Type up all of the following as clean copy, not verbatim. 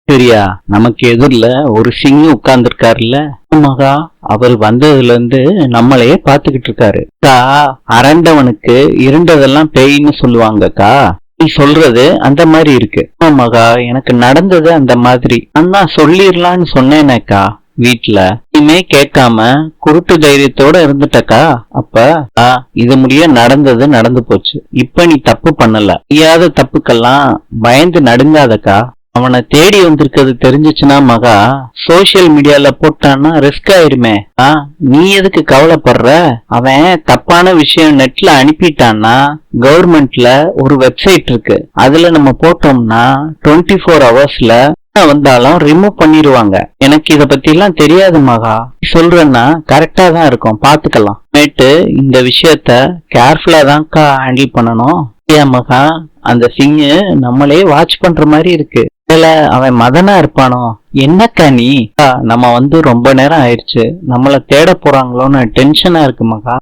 சரியா? நமக்கு எதிரில ஒரு சிங்கு உட்கார்ந்துருக்காருல்ல மகா, அவர் வந்ததுல இருந்து நம்மளையே பாத்துக்கிட்டு இருக்காரு. அக்கா, அரண்டவனுக்கு இருண்டதெல்லாம் பேயின்னு சொல்லுவாங்கக்கா. நீ சொல்றது அந்த மாதிரி இருக்கு. மகா, எனக்கு நடந்தது அந்த மாதிரி. நான் சொல்லிடலான்னு சொன்னேனேக்கா வீட்டுல. இனிமே கேட்காம குருட்டு தைரியத்தோட இருந்துட்டக்கா. அப்ப இது முடிய நடந்தது நடந்து போச்சு. இப்ப நீ தப்பு பண்ணல. செய்யாத தப்புக்கெல்லாம் பயந்து நடுங்காதக்கா. அவனை தேடி வந்திருக்கிறது தெரிஞ்சிச்சுன்னா மகா, சோசியல் மீடியால போட்டான்னா ரிஸ்க் ஆயிருமே. நீ எதுக்கு கவலைப்படுற? அவன் தப்பான விஷயம் நெட்ல அனுப்பிட்டான்னா கவர்மெண்ட்ல ஒரு வெப்சைட் இருக்கு. அதுல நம்ம போட்டோம்னா 24 ஹவர்ஸ்ல வந்தாலும் ரிமூவ் பண்ணிடுவாங்க. எனக்கு இத பத்தி எல்லாம் தெரியாது மகா. சொல்றேன்னா கரெக்டா தான் இருக்கும், பாத்துக்கலாம். நேட்டு இந்த விஷயத்த கேர்ஃபுல்லா தான்க்கா ஹேண்டில் பண்ணணும். மகா, அந்த சிங்கு நம்மளே வாட்ச் பண்ற மாதிரி இருக்கு. அவன் மதனா இருப்பானோ என்னக்கா நீ? நம்ம வந்து ரொம்ப நேரம் ஆயிடுச்சு, நம்மள தேட போறாங்களோன்னு டென்ஷனா இருக்கு மகா.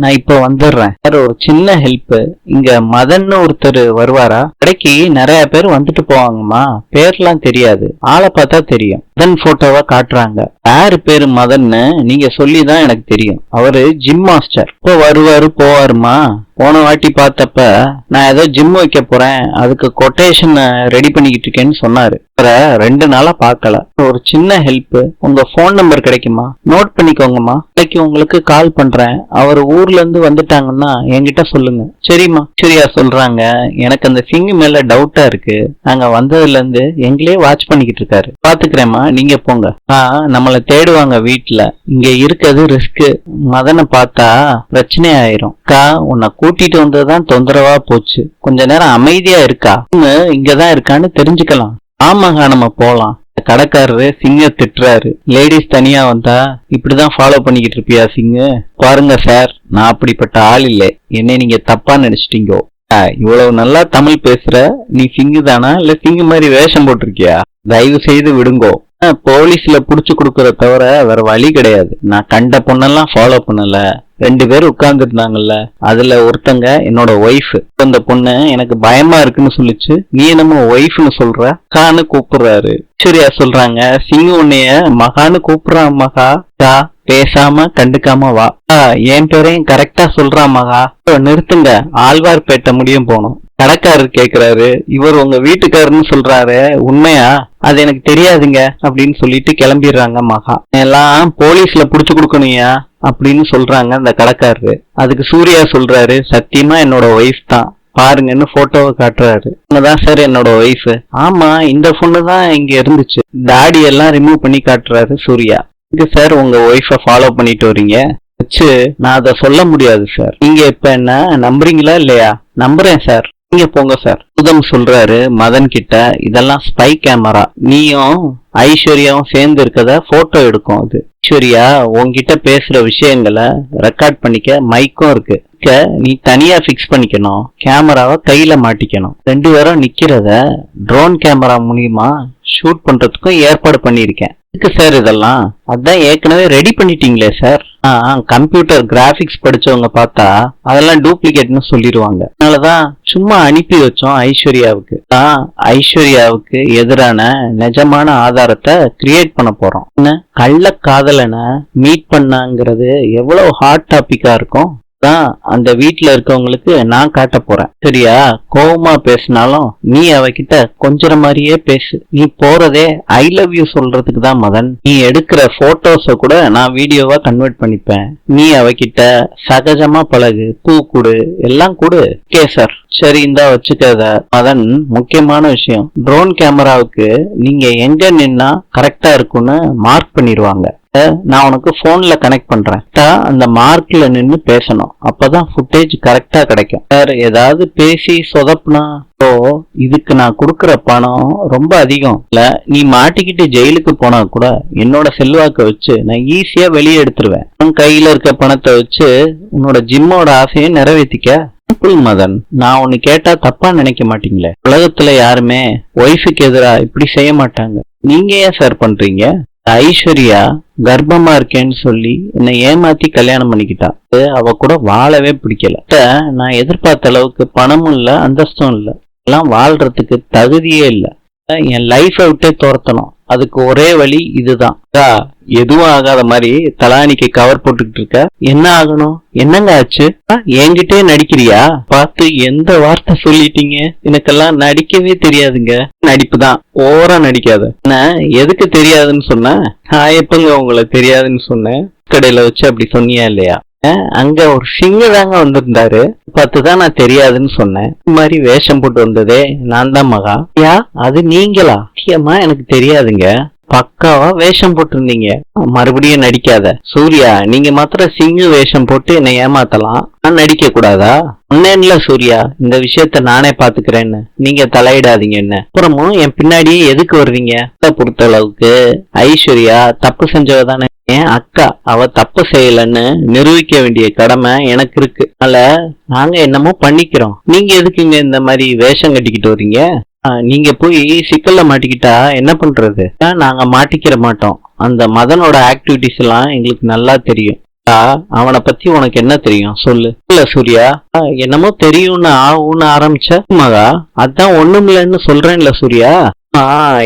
நான் இப்ப வந்துடுறேன். ஒரு சின்ன ஹெல்ப். இங்க மதன்னு ஒருத்தர் வருவாரா? கடைக்கு நிறைய பேர் வந்துட்டு போவாங்கம்மா. பேர்லாம் தெரியாது, ஆளை பார்த்தா தெரியும். மதன் போட்டோவா காட்டுறாங்க. யாரு பேரு மதன்னு நீங்க சொல்லிதான் எனக்கு தெரியும். அவரு ஜிம் மாஸ்டர். இப்போ வருவாரு போவாருமா. போன வாட்டி பார்த்தப்ப நான் ஏதோ ஜிம் வைக்க போறேன், அதுக்கு கொட்டேஷன் ரெடி பண்ணிக்கிட்டு இருக்கேன்னு சொன்னாரு. 2 நாளா பார்க்கல. ஒரு சின்ன ஹெல்ப். உங்க போன் நம்பர் கிடைக்குமா? நோட் பண்ணிக்கோங்கம்மா. இன்னைக்கு உங்களுக்கு கால் பண்றேன். அவர் ஊர்ல இருந்து வந்துட்டாங்கன்னா என்கிட்ட சொல்லுங்க. சரிம்மா? சரியா சொல்றாங்க. எனக்கு அந்த சிங்கு மேல டவுட்டா இருக்கு. நாங்க வந்ததுல இருந்து எங்களே வாட்ச் பண்ணிக்கிட்டு இருக்காரு. பாத்துக்கிறேம்மா, நீங்க போங்க. நம்மள தேடுவாங்க வீட்டுல. இங்க இருக்கிறது ரிஸ்க். மதனை பார்த்தா பிரச்சனை ஆயிரும். உன்னை கூட்டிட்டு வந்ததுதான் தொந்தரவா போச்சு. கொஞ்ச நேரம் அமைதியா இருக்கா? இங்கதான் இருக்கான்னு தெரிஞ்சுக்கலாம். ஆமாங்க, நம்ம போலாம். கடைக்காரரு சிங்க திட்டுறாரு. லேடிஸ் தனியா வந்தா இப்படிதான் ஃபாலோ பண்ணிக்கிட்டு இருப்பியா சிங்கு? பாருங்க சார், நான் அப்படிப்பட்ட ஆள் இல்லை. என்னை நீங்க தப்பா நினைச்சிட்டீங்கோ. இவ்வளவு நல்லா தமிழ் பேசுற நீ சிங்கு தானா இல்ல சிங்கு மாதிரி வேஷம் போட்டிருக்கியா? தயவு செய்து விடுங்கோ. போலீஸ்ல புடிச்சு கொடுக்கற தவிர வேற வழி கிடையாது. நான் கண்ட பொண்ணெல்லாம் ஃபாலோ பண்ணல. 2 பேர் உட்கார்ந்து இருந்தாங்கல்ல, அதுல ஒருத்தங்க என்னோட ஒய்ஃப். அந்த பொண்ணு எனக்கு பயமா இருக்குன்னு சொல்லிச்சு. நீ என்னமோ ஒய்ஃப்னு சொல்ற? கான்னு கூப்பிடுறாரு. சரியா சொல்றாங்க. சிங்கு உன்னைய மகான்னு கூப்பிடுறான் மகா. பேசாம கண்டுக்காம வா. என் பேரையும் கரெக்டா சொல்றான் மகா. நிறுத்துங்க, ஆழ்வார்பேட்டை முடியும் போனோம். கடைக்காரர் கேக்குறாரு, இவர் உங்க வீட்டுக்காரன்னு சொல்றாரு, உண்மையா? அது எனக்கு தெரியாதுங்க அப்படின்னு சொல்லிட்டு கிளம்பிடுறாங்க மகா. எல்லாம் போலீஸ்ல புடிச்சு கொடுக்கணுயா அப்படின்னு சொல்றாங்க அந்த கடைக்காரரு. அதுக்கு சூர்யா சொல்றாரு, சத்தியமா என்னோட ஒய்ஃப் தான், பாருங்கன்னு போட்டோவை காட்டுறாரு. தான் சார் என்னோட ஒய்ஃப். ஆமா, இந்த பொண்ணு தான் இங்க இருந்துச்சு. தாடி எல்லாம் ரிமூவ் பண்ணி காட்டுறாரு சூர்யா. இங்க சார் உங்க ஒய்ஃபை ஃபாலோ பண்ணிட்டு வரீங்க வச்சு நான் அதை சொல்ல முடியாது சார். நீங்க இப்ப என்ன நம்புறீங்களா இல்லையா? நம்புறேன் சார், நீங்க போங்க சார். சுதம் சொல்றாரு மதன் கிட்ட, இதெல்லாம் ஸ்பை கேமரா. நீயும் ஐஸ்வர்யாவும் சேர்ந்து இருக்கத போட்டோ எடுக்கும். அது ஐஸ்வர்யா உன்கிட்ட பேசுற விஷயங்களை ரெக்கார்ட் பண்ணிக்க மைக்கும் இருக்கு. நீ தனியா பிக்ஸ் பண்ணிக்கணும். கேமராவை கையில மாட்டிக்கணும். 2 பேரும் நிக்கிறத ட்ரோன் கேமரா மூலியமா ஷூட் பண்றதுக்கும் ஏற்பாடு பண்ணிருக்கேன். சார் இதெல்லாம் அதான் ஏற்கனவே ரெடி பண்ணிட்டீங்களே சார். கம்ப்யூட்டர் கிராபிக்ஸ் படிச்சவங்க பார்த்தா அதெல்லாம் டூப்ளிகேட்னு சொல்லிடுவாங்க. அதனாலதான் சும்மா அனுப்பி வச்சோம் ஐஸ்வர்யாவுக்கு. ஐஸ்வர்யாவுக்கு எதிரான நிஜமான ஆதாரத்தை கிரியேட் பண்ண போறோம். கள்ள காதலனை மீட் பண்ணாங்கிறது எவ்வளவு ஹாட் டாபிக்கா இருக்கும். அந்த வீட்டுல இருக்கவங்களுக்கு நான் காட்ட போறேன். சரியா? கோவமா பேசினாலும் நீ அவகிட்ட கொஞ்சம் மாதிரியே பேசு. நீ போறதே ஐ லவ் யூ சொல்றதுக்கு தான் மதன். நீ எடுக்கிற போட்டோஸ கூட நான் வீடியோவா கன்வெர்ட் பண்ணிப்பேன். நீ அவகிட்ட சகஜமா பழகு, பூ கொடு, எல்லாம் கொடு. Okay sir. சரி, இந்தா வச்சுக்காத. மதன், முக்கியமான விஷயம், ட்ரோன் கேமராவுக்கு நீங்க எங்க நின்னா கரெக்டா இருக்கும்னு மார்க் பண்ணிடுவாங்க. நான் உனக்கு போன்ல கனெக்ட் பண்றேன். அந்த மார்க்ல நின்னு பேசணும். அப்பதான் ஃபுட்டேஜ் கரெக்டா கிடைக்கும். வேற ஏதாவது பேசி சொதப்புனா இதுக்கு நான் குடுக்கற பணம் ரொம்ப அதிகம் இல்ல. நீ மாட்டிக்கிட்டு ஜெயிலுக்கு போனா கூட என்னோட செல்வாக்க வச்சு நான் ஈஸியா வெளியே எடுத்துருவேன். உன் கையில இருக்க பணத்தை வச்சு உன்னோட ஜிம்மோட ஆசையை நிறைவேற்றிக்க. மதன், நான் ஒண்ணு கேட்டா தப்பா நினைக்க மாட்டீங்களே? உலகத்துல யாருமே ஒய்ஃபுக்கு எதிரா இப்படி செய்ய மாட்டாங்க. நீங்க ஏன் சார் பண்றீங்க? ஐஸ்வர்யா கர்ப்பமா இருக்கேன்னு சொல்லி என்னை ஏமாத்தி கல்யாணம் பண்ணிக்கிட்டா. அவ கூட வாழவே பிடிக்கல. நான் எதிர்பார்த்த அளவுக்கு பணமும் இல்ல, அந்தஸ்தும் இல்ல. எல்லாம் வாழ்றதுக்கு தகுதியே இல்ல. என் லைஃபை விட்டே துரத்தணும். அதுக்கு ஒரே வழி இதுதான். எதுவும் ஆகாத மாதிரி தலானிக்கு கவர் போட்டுக்கிட்டு இருக்க. என்ன ஆகணும்? என்னங்க ஆச்சு? என்கிட்டே நடிக்கிறியா? பார்த்து எந்த வார்த்தை சொல்லிட்டீங்க? எனக்கெல்லாம் நடிக்கவே தெரியாதுங்க. நடிப்பு தான், ஓவரா நடிக்காத. என்ன எதுக்கு தெரியாதுன்னு சொன்ன? நான் எப்பங்க உங்களை தெரியாதுன்னு சொன்னேன்? கடையில வச்சு அப்படி சொன்னியா இல்லையா? அங்க ஒரு சிங்க தாங்க வந்திருந்தாரு, பார்த்துதான் நான் தெரியாதுன்னு சொன்னேன். இந்த மாதிரி வேஷம் போட்டு வந்ததே நான் தான் மகா. யா அது நீங்களா? முக்கியமா எனக்கு தெரியாதுங்க. பக்காவா வேஷம் போட்டிருந்தீங்க. மறுபடியும் நடிக்காத சூர்யா. நீங்க மாத்திரம் சிங்கு வேஷம் போட்டு என்னை ஏமாத்தலாம், நான் நடிக்க கூடாதா? ஒன்னேன்ல சூர்யா, இந்த விஷயத்த நானே பாத்துக்கிறேன்னு நீங்க தலையிடாதீங்க. என்ன அப்புறமும் என் பின்னாடியே எதுக்கு வர்றீங்க? பொறுத்த அளவுக்கு ஐஸ்வர்யா தப்பு செஞ்சவ தானே. என் அக்கா அவ தப்பு செய்யலன்னு நிரூபிக்க வேண்டிய கடமை எனக்கு இருக்கு. அதனால நாங்க என்னமோ பண்ணிக்கிறோம். நீங்க எதுக்குங்க இந்த மாதிரி வேஷம் கட்டிக்கிட்டு வர்றீங்க? நீங்க போய் சிக்கல்ல மாட்டிக்கிட்டா என்ன பண்றது? நாங்க மாட்டிக்கிற மாட்டோம். அந்த மதனோட ஆக்டிவிட்டிஸ் எல்லாம் எங்களுக்கு நல்லா தெரியும். அவனை பத்தி உனக்கு என்ன தெரியும் சொல்லு. இல்ல சூர்யா, என்னமோ தெரியும்னு ஆகும்னு ஆரம்பிச்ச மகா. அதான் ஒண்ணுமில்லன்னு சொல்றேன்ல சூர்யா.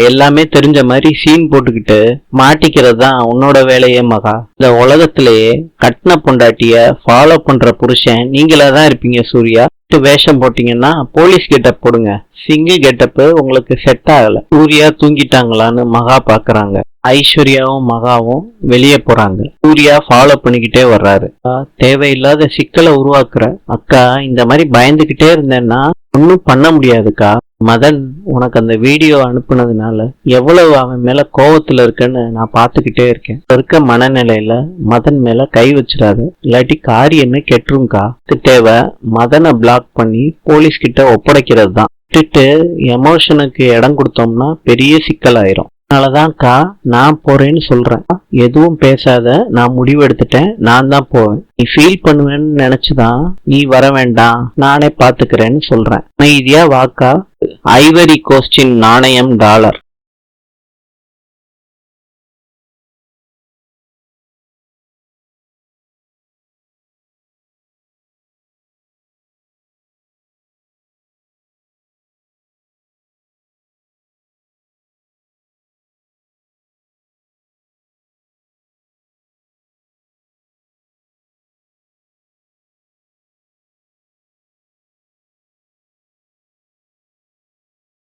எல்லாமே தெரிஞ்ச மாதிரி சீன் போட்டுக்கிட்டு மாட்டிக்கிறது தான் உன்னோட வேலையே மகா. இந்த உலகத்திலேயே கட்டின பொண்டாட்டிய ஃபாலோ பண்ற புருஷன் நீங்களா தான் இருப்பீங்க சூர்யா. வேஷம் போட்டீங்கன்னா போலீஸ் கெட்டப் போடுங்க. சிங்கிள் கெட்டப் உங்களுக்கு செட் ஆகல. சூர்யா தூங்கிட்டாங்களான்னு மகா பாக்குறாங்க. ஐஸ்வர்யாவும் மகாவும் வெளியே போறாங்க. சூர்யா ஃபாலோ பண்ணிக்கிட்டே வர்றாரு. தேவையில்லாத சிக்கலை உருவாக்குற அக்கா. இந்த மாதிரி பயந்துகிட்டே இருந்தேன்னா ஒன்னும் பண்ண முடியாதுக்கா. மதன் உனக்கு அந்த வீடியோ அனுப்புனதுனால எவ்வளவு அவன் மேல கோவத்துல இருக்குன்னு நான் பாத்துக்கிட்டே இருக்கேன். இருக்க மனநிலையில மதன் மேல கை வச்சிடாது, இல்லாட்டி காரியன்னு கெட்டுருங்கக்கா. தேவை மதனை பிளாக் பண்ணி போலீஸ் கிட்ட ஒப்படைக்கிறது தான். விட்டுட்டு எமோஷனுக்கு இடம் கொடுத்தோம்னா பெரிய சிக்கலாயிரும். அதனாலதான்க்கா நான் போறேன்னு சொல்றேன். எதுவும் பேசாத, நான் முடிவு எடுத்துட்டேன், நான் தான் போவேன். நீ ஃபீல் பண்ணுவேன்னு நினைச்சுதான் நீ வர வேண்டாம், நானே பாத்துக்கிறேன்னு சொல்றேன். அமைதியா வாக்கா. ஐவரி கோஸ்டின் நாணயம் $.